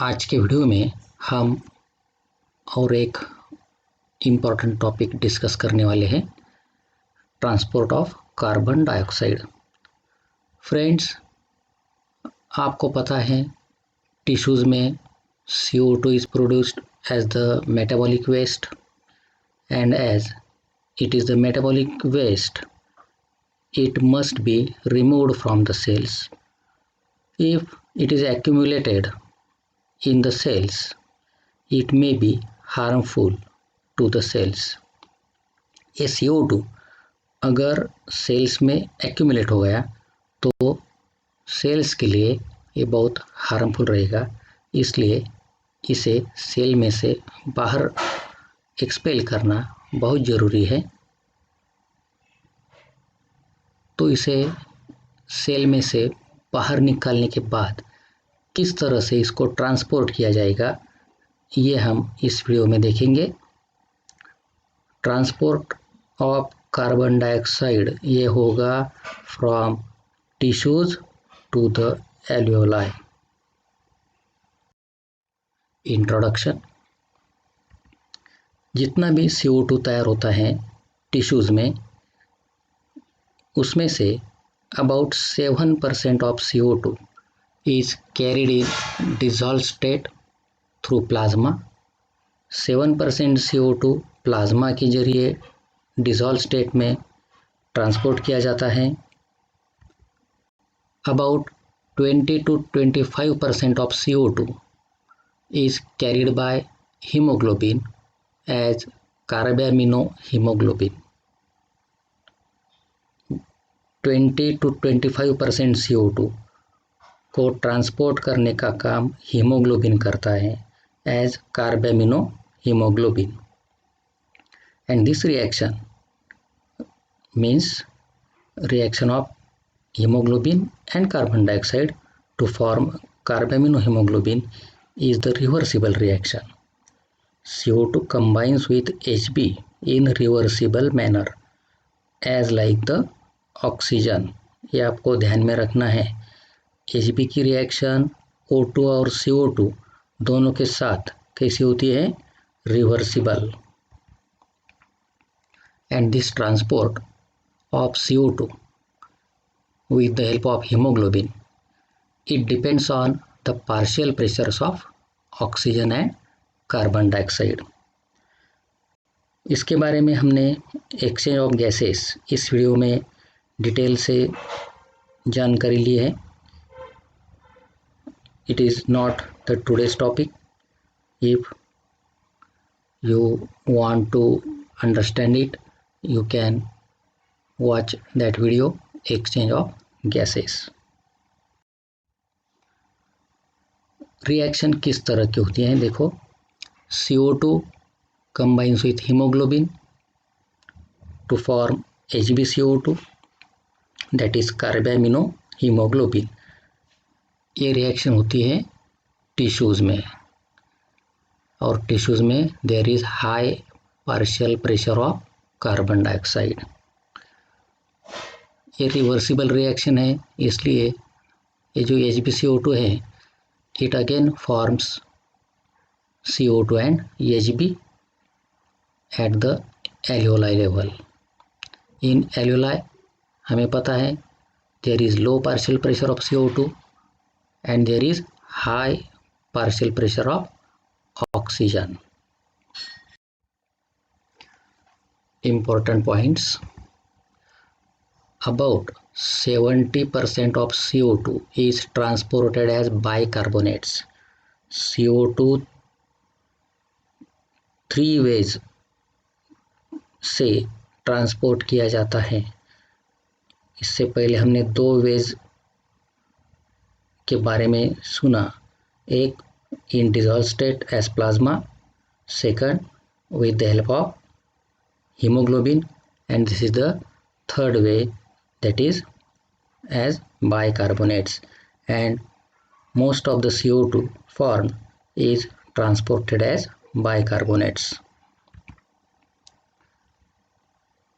आज के वीडियो में हम और एक इम्पॉर्टेंट टॉपिक डिस्कस करने वाले हैं, transport of carbon dioxide. Friends, आपको पता है टिश्यूज़ में CO2 is produced as the metabolic waste, and as it is the metabolic waste, it must be removed from the cells. If it is accumulated in the cells, it may be harmful to the cells. ये CO2 अगर sales में accumulate हो गया तो sales के लिए ये बहुत हार्मफुल रहेगा, इसलिए इसे सेल में से बाहर एक्सपेल करना बहुत ज़रूरी है। तो इसे सेल में से बाहर निकालने के बाद किस तरह से इसको ट्रांसपोर्ट किया जाएगा, ये हम इस वीडियो में देखेंगे। ट्रांसपोर्ट ऑफ कार्बन डाइऑक्साइड ये होगा from tissues to the alveoli. Introduction. जितना भी CO2 तैयार होता है टिश्यूज में, उसमें say about 7% of CO2 is carried in dissolve state through plasma. 7% CO2 plasma के जरिए डिसॉल्व स्टेट में ट्रांसपोर्ट किया जाता है। About 20 to 25% of CO2 is carried by hemoglobin as carbaminohemoglobin. 20 to 25% CO2 को ट्रांसपोर्ट करने का काम हीमोग्लोबिन करता है as कार्बामिनोहीमोग्लोबिन, and this reaction means reaction of hemoglobin and carbon dioxide to form carbaminohemoglobin is the reversible reaction. CO2 combines with Hb in reversible manner as like the oxygen. ये आपको ध्यान में रखना है। Hb की reaction O2 और CO2 दोनों के साथ कैसी होती है? Reversible. And this transport of CO2 with the help of hemoglobin, it depends on the partial pressures of oxygen and carbon dioxide. इसके बारे में हमने एक्सचेंज ऑफ गैसेस इस वीडियो में डिटेल से जानकारी ली है। It is not the today's topic. If you want to understand it, you can watch that video, exchange of gases. Reaction किस तरह की होती हैं? देखो, CO2 combines with hemoglobin to form HbCO2, that is carbaminohemoglobin. ये reaction होती है tissues में, और टिश्यूज में there is high partial pressure of carbon dioxide. ये रिवर्सिबल रिएक्शन है, इसलिए ये जो HbCO2 है, it again forms CO2 and Hb at the alveoli level. In alveoli हमें पता है there is low partial pressure of CO2 and there is high partial pressure of oxygen. Important points: about 70% of CO2 is transported as bicarbonates. CO2 3 ways से transport किया जाता है। इससे पहले हमने 2 वेज के बारे में सुना, एक in dissolve state as plasma, second with the help of haemoglobin, and this is the third way, that is as bicarbonates, and most of the CO2 form is transported as bicarbonates.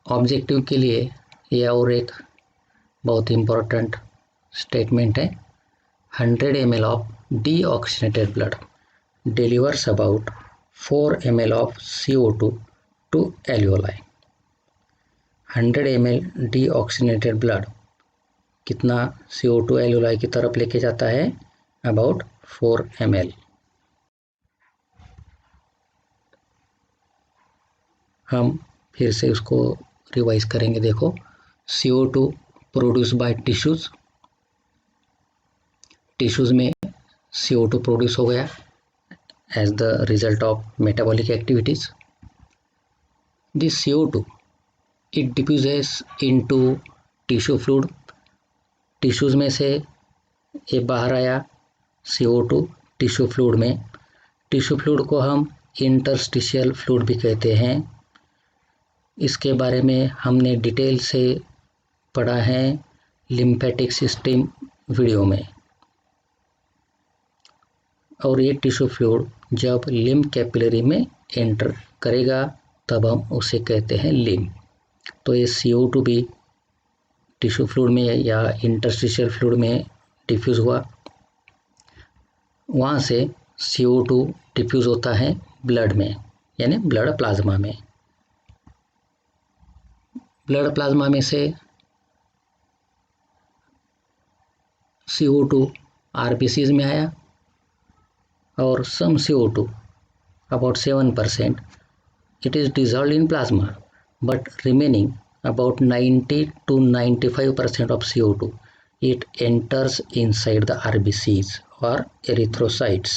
Objective के लिए यह और एक बहुत important statement है। 100 ml of deoxygenated blood delivers about 4 ml of CO2 to alveoli. 100 ml deoxygenated blood कितना CO2 alveoli की तरफ लेके जाता है? About 4 ml. हम फिर से उसको रिवाइज करेंगे. देखो, CO2 produce by tissues. Tissues में CO2 प्रोड्यूस हो गया as the result of metabolic activities. This CO2 it diffuses into tissue fluid. Tissues में से ये बाहर आया CO2 टिश्यू फ्लूइड में. टिश्यू फ्लूइड को हम इंटरस्टिशियल फ्लूइड भी कहते हैं. इसके बारे में हमने डिटेल से पढ़ा है लिम्फेटिक सिस्टम वीडियो में. और ये टिश्यू फ्लूइड जब लिम्फ कैपिलरी में एंटर करेगा तब हम उसे कहते हैं लिम्फ. तो ये CO2 भी टिश्यू फ्लूइड में या इंटरस्टिशियल फ्लूइड में डिफ्यूज़ हुआ. वहाँ से CO2 डिफ्यूज़ होता है ब्लड में, यानी ब्लड प्लाज्मा में. ब्लड प्लाज्मा में से CO2 RBCs में आया और सम CO2 about 7% it is dissolved in plasma, but remaining about 90 to 95% of CO2 it enters inside the RBCs or erythrocytes.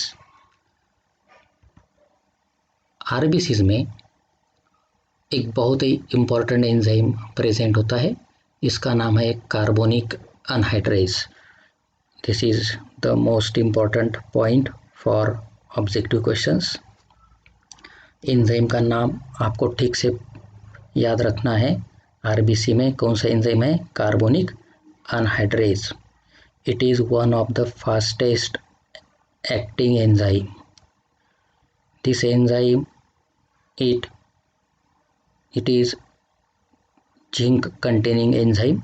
RBCs में एक बहुत ही इम्पॉर्टेंट एंजाइम प्रेजेंट होता है. इसका नाम है carbonic anhydrase. This is the most important point for objective questions. Enzyme का नाम आपको ठीक से याद रखना है. आरबीसी में कौन सा एंजाइम है? Carbonic anhydrase. It is one of the fastest acting enzyme. This enzyme it is zinc containing enzyme.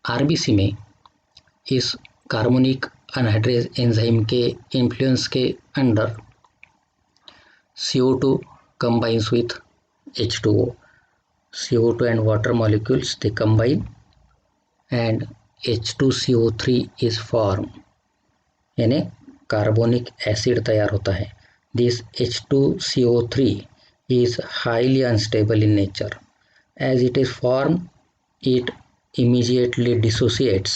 RBC में इस कार्बोनिक अनहाइड्रेज एंजाइम के इन्फ्लुएंस के under CO2 combines with H2O. CO2 and water molecules they combine and H2CO3 is formed, यानी carbonic acid तैयार होता है. This H2CO3 is highly unstable in nature. As it is formed, it immediately dissociates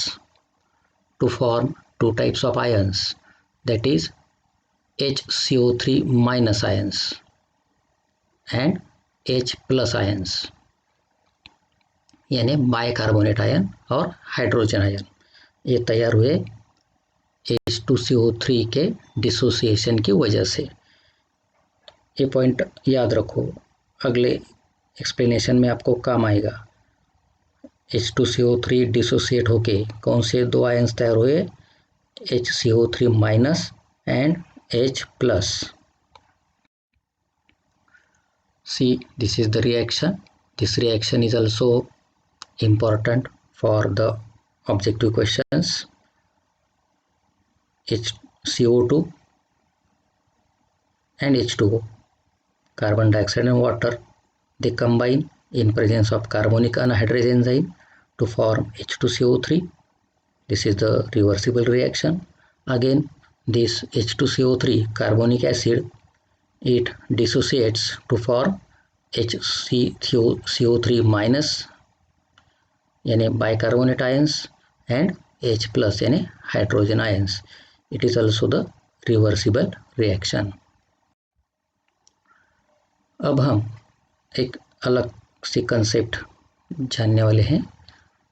to form two types of ions, that is HCO3 minus ions and H plus ions, यानी bicarbonate ion और hydrogen ion. ये तैयार हुए H2CO3 के dissociation की वजह से. ये पॉइंट याद रखो, अगले एक्सप्लेनेशन में आपको काम आएगा. H2CO3 डिसोसिएट होके कौन से दो आयन्स तैयार हुए? HCO3 minus and H plus. See, this is the reaction. This reaction is also important for the objective questions. CO2 and H2O, carbon dioxide and water, they combine in presence of carbonic anhydrase enzyme to form H2CO3. This is the reversible reaction. Again, this H2CO3 carbonic acid, it dissociates to form HCO3 minus यानी bicarbonate ions and H plus यानी hydrogen ions. It is also the reversible reaction. अब हम एक अलग सी concept जानने वाले हैं.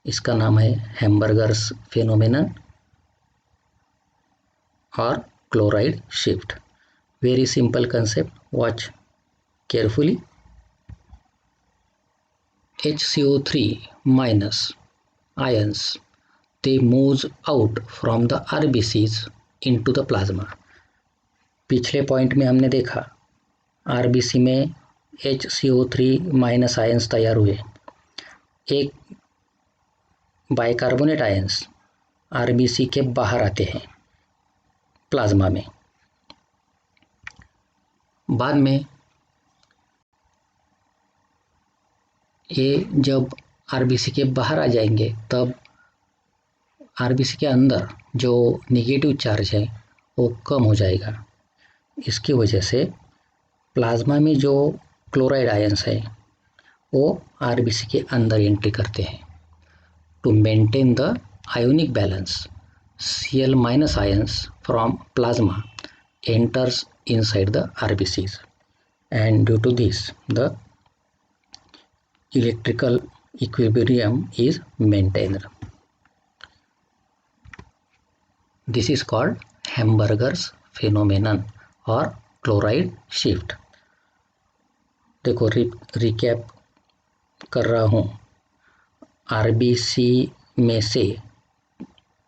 इसका नाम है हैम्बर्गर्स फेनोमेनन और chloride shift. Very simple concept, watch carefully. HCO3 minus ions, they moves out from the RBCs into the plasma. पिछले पॉइंट में हमने देखा आरबीसी में HCO3 माइनस आयंस तैयार हुए. एक बाइकार्बोनेट आयंस आरबीसी के बाहर आते हैं प्लाज्मा में। बाद में ये जब आरबीसी के बाहर आ जाएंगे तब आरबीसी के अंदर जो नेगेटिव चार्ज है वो कम हो जाएगा। इसकी वजह से प्लाज्मा में जो क्लोराइड आयंस है वो आरबीसी के अंदर एंट्री करते हैं। To maintain the ionic balance, Cl minus ions from plasma enters inside the RBCs, and due to this the electrical equilibrium is maintained. This is called Hamburger's phenomenon or chloride shift. देखो recap कर रहा हूँ। RBC में से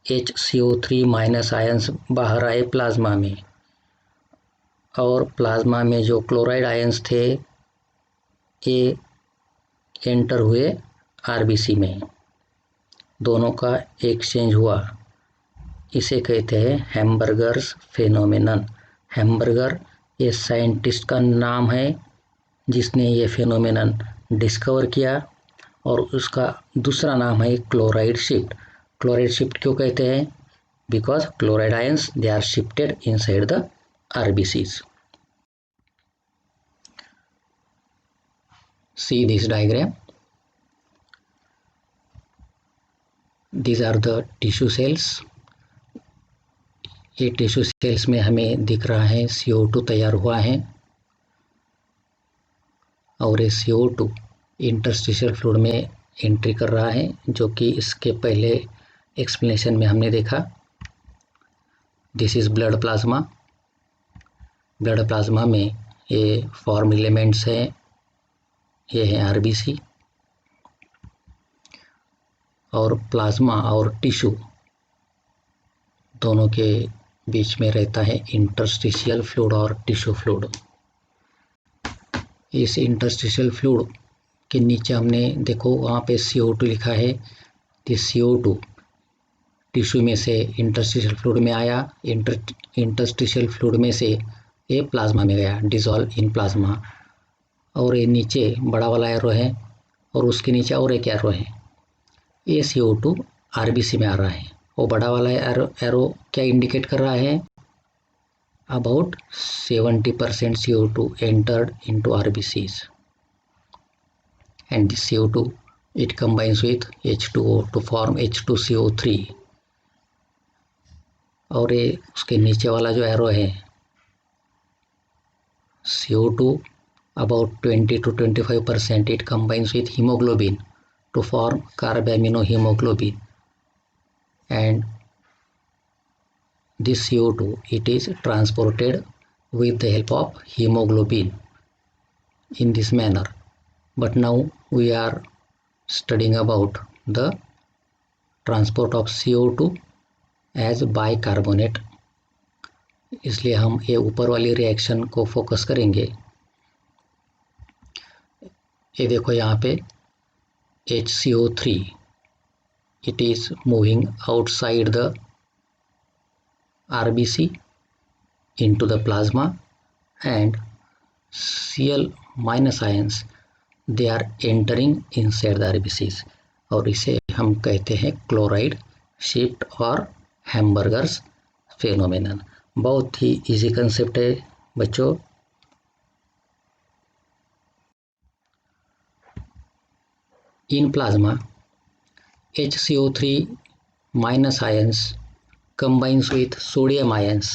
HCO3 minus ions बाहर आए plasma में, और प्लाज्मा में जो क्लोराइड आयंस थे ये एंटर हुए आरबीसी में, दोनों का एक्सचेंज हुआ। इसे कहते हैं हैम्बर्गर्स फेनोमेनन। हैम्बर्गर ये साइंटिस्ट का नाम है जिसने ये फेनोमेनन डिस्कवर किया, और उसका दूसरा नाम है क्लोराइड शिफ्ट। क्लोराइड शिफ्ट क्यों कहते हैं? Because chloride ions they are shifted inside the RBCs. See this diagram. These are the tissue cells. ये टिश्यू सेल्स में हमें दिख रहा है CO2 तैयार हुआ है, और ये CO2 इंटरस्टिशियल फ्लूइड में एंट्री कर रहा है, जो कि इसके पहले एक्सप्लेनेशन में हमने देखा। This is blood plasma. Blood plasma में ये फॉर्म एलिमेंट्स हैं, ये है आरबीसी, और प्लाज्मा और टिश्यू दोनों के बीच में रहता है इंटरस्टिशियल फ्लूइड और टिश्यू फ्लूइड। इस इंटरस्टिशियल फ्लूइड के नीचे हमने देखो वहाँ पे CO2 लिखा है। तो CO2 टिश्यू में से इंटरस्टिशियल फ्लूइड में आया, इंटरस्टिशियल फ्लूइड में से ये प्लाज्मा में गया, डिसॉल्व इन प्लाज्मा। और ये नीचे बड़ा वाला एरो है और उसके नीचे और एक एरो है, ये CO2 आरबीसी में आ रहा है। वो बड़ा वाला एरो क्या इंडिकेट कर रहा है? About 70% CO2 entered into RBCs, and this CO2 it combines with H2O to form H2CO3। और ये उसके नीचे वाला जो एरो है CO2 about 20 to 25% it combines with hemoglobin to form carbaminohemoglobin, and this CO2 it is transported with the help of hemoglobin in this manner. But now we are studying about the transport of CO2 as bicarbonate, इसलिए हम ये ऊपर वाली reaction को focus करेंगे। ये देखो यहाँ पे HCO3 it is moving outside the RBC into the plasma, and Cl minus ions they are entering inside the RBCs, और इसे हम कहते हैं क्लोराइड शिफ्ट और हैम्बर्गर्स फेनोमेनन। बहुत ही इजी कंसेप्ट है बच्चों। In plasma HCO3 minus ions combines with sodium ions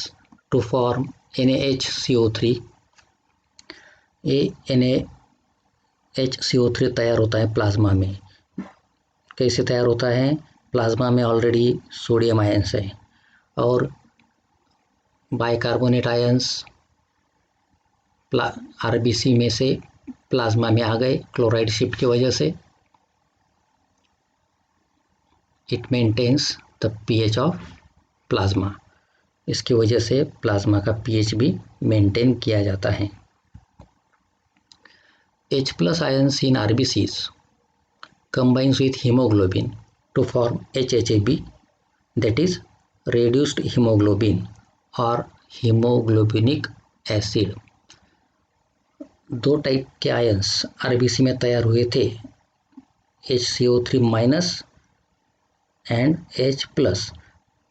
to form NaHCO3। ये NaHCO3 तैयार होता है प्लाज्मा में। कैसे तैयार होता है? प्लाज्मा में ऑलरेडी सोडियम आयंस है और बाइकार्बोनेट आयंस आरबीसी में से प्लाज्मा में आ गए क्लोराइड शिफ्ट की वजह से। It maintains the pH of plasma. इसकी वजह से प्लाज्मा का pH भी मेंटेन किया जाता है। H+ ions in RBCs combines with hemoglobin to form HHAB, that is reduced hemoglobin or hemoglobinic acid. दो टाइप के आयंस आरबीसी में तैयार हुए थे, HCO3 minus and H plus.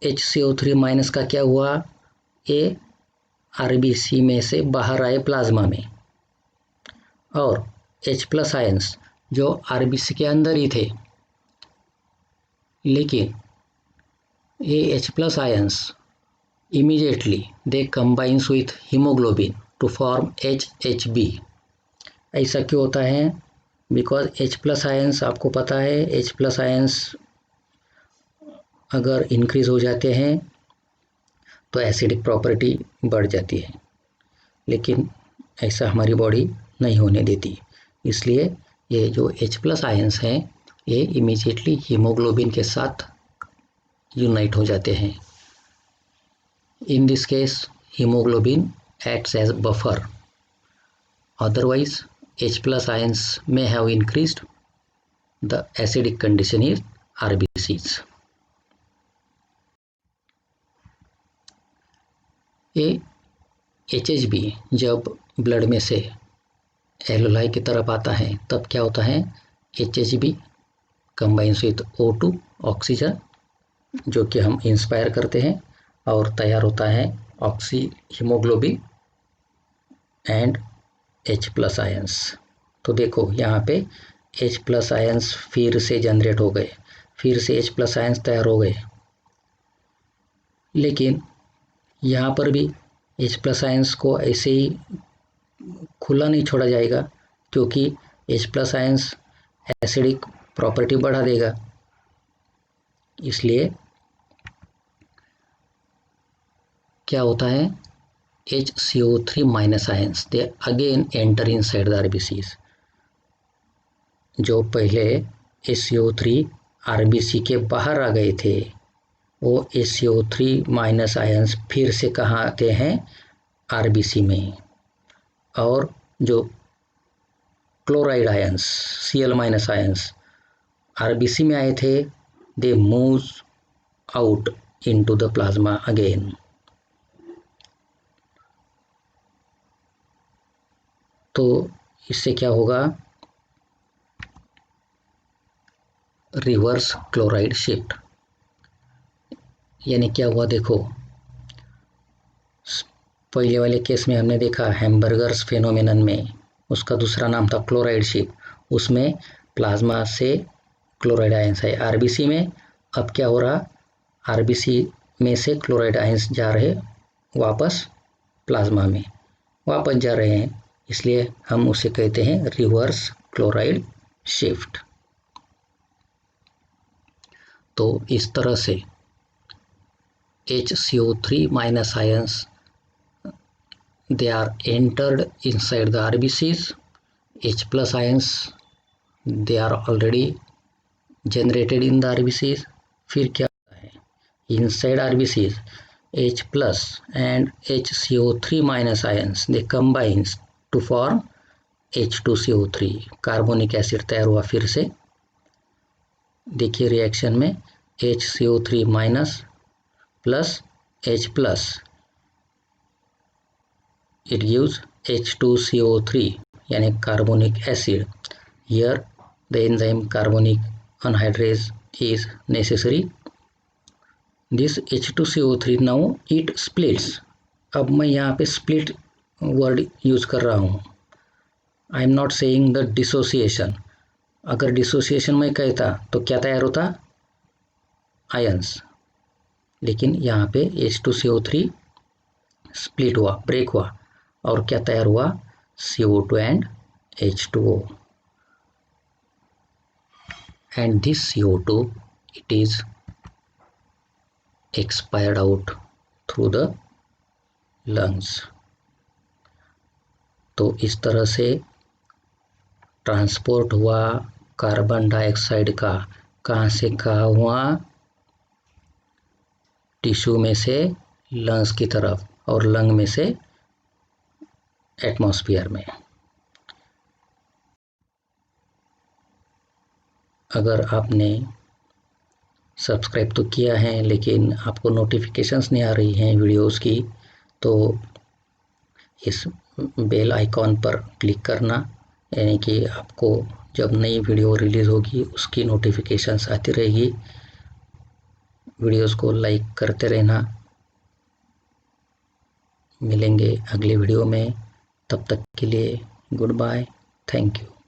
HCO3 minus का क्या हुआ, ये आरबीसी में से बाहर आए प्लाज्मा में, और H प्लस आयंस जो आरबीसी के अंदर ही थे, लेकिन ये H plus ions immediately they combines with haemoglobin to form HHB। ऐसा क्यों होता है, बिकॉज H प्लस आयंस आपको पता है, H प्लस आयंस अगर इंक्रीज हो जाते हैं तो एसिडिक प्रॉपर्टी बढ़ जाती है, लेकिन ऐसा हमारी बॉडी नहीं होने देती। इसलिए ये जो H प्लस आयंस हैं ये इमीडिएटली हीमोग्लोबिन के साथ यूनाइट हो जाते हैं। In this case haemoglobin acts as buffer, otherwise H plus ions may have increased the acidic condition in RBCs. ये HHB जब ब्लड में से एलोलाई की तरफ आता है तब क्या होता है, HHB combines with O2 oxygen, जो कि हम इंस्पायर करते हैं, और तैयार होता है oxy haemoglobin and H plus ions. तो देखो यहाँ पे H प्लस आयंस फिर से जनरेट हो गए, फिर से H प्लस आयंस तैयार हो गए, लेकिन यहाँ पर भी H प्लस आयंस को ऐसे ही खुला नहीं छोड़ा जाएगा, क्योंकि H plus ions acidic property बढ़ा देगा। इसलिए क्या होता है, HCO3 minus ions they again enter inside the RBCs. जो पहले HCO3 आरबीसी के बाहर आ गए थे, वो HCO3 माइनस आयंस फिर से कहाँ आते हैं, आरबीसी में। और जो chloride ions Cl minus ions RBC में आए थे, they move out into the plasma again. तो इससे क्या होगा, रिवर्स क्लोराइड शिफ्ट। यानी क्या हुआ, देखो पहले वाले केस में हमने देखा हैम्बर्गर्स फेनोमेनन में, उसका दूसरा नाम था क्लोराइड शिफ्ट, उसमें प्लाज्मा से क्लोराइड आयंस है आरबीसी में। अब क्या हो रहा, आरबीसी में से क्लोराइड आयंस जा रहे वापस प्लाज्मा में, वापस जा रहे हैं, इसलिए हम उसे कहते हैं रिवर्स क्लोराइड शिफ्ट। तो इस तरह से HCO3 minus ions they are entered inside the RBCs. H plus ions they are already generated in the RBCs. फिर क्या होता है, inside RBCs H plus and HCO3 minus ions they combines to form H2CO3, carbonic acid तैयार हुआ फिर से। देखिए reaction में HCO3 minus plus H plus, it gives H2CO3 यानी carbonic acid. Here the enzyme carbonic anhydrase is necessary. This H2CO3 now it splits. अब मैं यहाँ पे split वर्ड यूज कर रहा हूँ, I am not saying the dissociation. अगर dissociation में कहता तो क्या तैयार होता, आयंस, लेकिन यहाँ पे H2CO3 स्प्लिट हुआ, ब्रेक हुआ, और क्या तैयार हुआ, CO2 and H2O। And this CO2 it is expired out through the lungs. तो इस तरह से ट्रांसपोर्ट हुआ कार्बन डाइऑक्साइड का, कहाँ से कहाँ हुआ, टिश्यू में से लंग्स की तरफ, और लंग में से एटमॉस्फेयर में। अगर आपने सब्सक्राइब तो किया है लेकिन आपको नोटिफिकेशंस नहीं आ रही हैं वीडियोस की, तो इस बेल आइकॉन पर क्लिक करना, यानी कि आपको जब नई वीडियो रिलीज़ होगी उसकी नोटिफिकेशंस आती रहेगी। वीडियोस को लाइक करते रहना। मिलेंगे अगले वीडियो में, तब तक के लिए गुड बाय, थैंक यू।